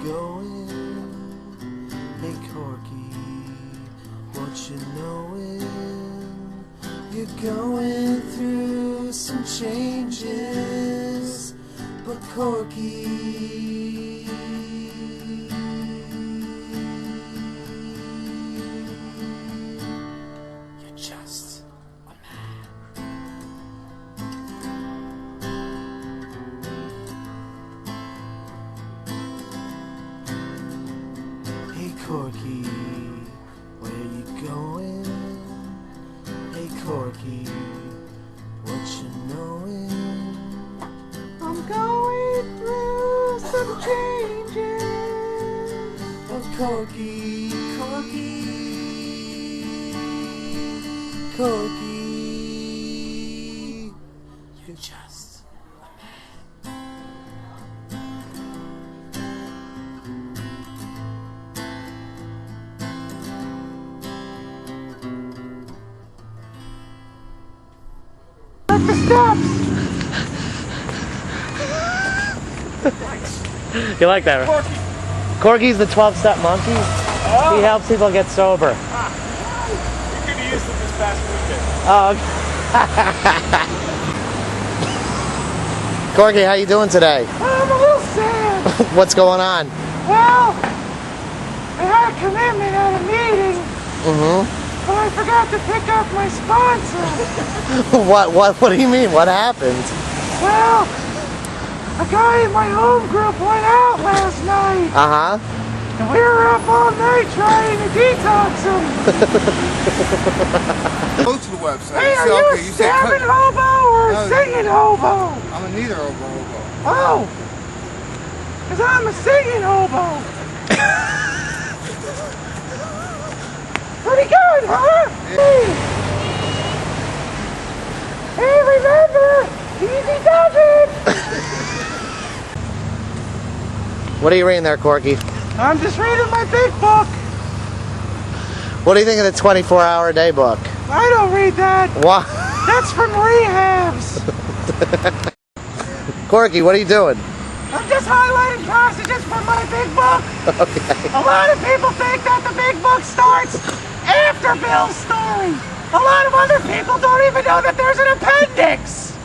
going? Hey Corky, what you knowing? You're going through some changes, but Corky, you're just a man. Hey Corky, where you going? Hey Corky, what you knowing? I'm going through some changes. Oh Corky, Corky, Corky, you're just a man. At the steps. You like that? Corky. Corky's the 12-step monkey. Oh. He helps people get sober. You could have used it this past weekend. Oh, okay. Corky, how you doing today? I'm a little sad. What's going on? Well, I had a commitment at a meeting, but I forgot to pick up my sponsor. What do you mean? What happened? Well, a guy in my home group went out last night, Uh-huh. and we were up all night trying to detox him. Go to the website. Hey, are See, you okay, a stabbing hobo or a No, singing hobo? I'm a neither hobo. Oh, because I'm a singing hobo. Pretty good, huh? Hey, remember, easy does it. What are you reading there, Corky? I'm just reading my big book. What do you think of the 24-hour-a-day book? I don't read that. What? That's from rehabs. Corky, what are you doing? I'm just highlighting passages from my big book. Okay. A lot of people think that the big book starts after Bill's story. A lot of other people don't even know that there's an appendix.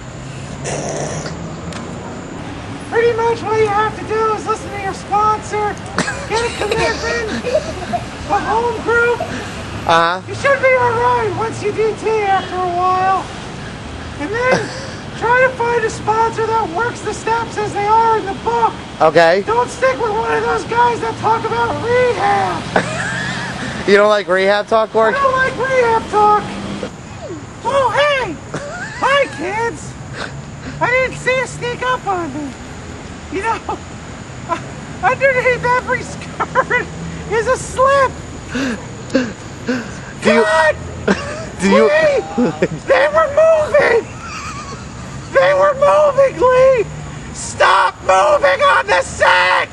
Pretty much what you have to do is listen to your sponsor, get a commitment, a home group. Uh-huh. You should be alright once you DT after a while. And then try to find a sponsor that works the steps as they are in the book. Okay. Don't stick with one of those guys that talk about rehab. You don't like rehab talk, I Corky? don't like rehab talk. Oh, hey! Hi, kids! I didn't see you sneak up on me. You know, underneath every skirt is a slip. Do you? Lee! They were moving! They were moving, Lee! Stop moving on the set!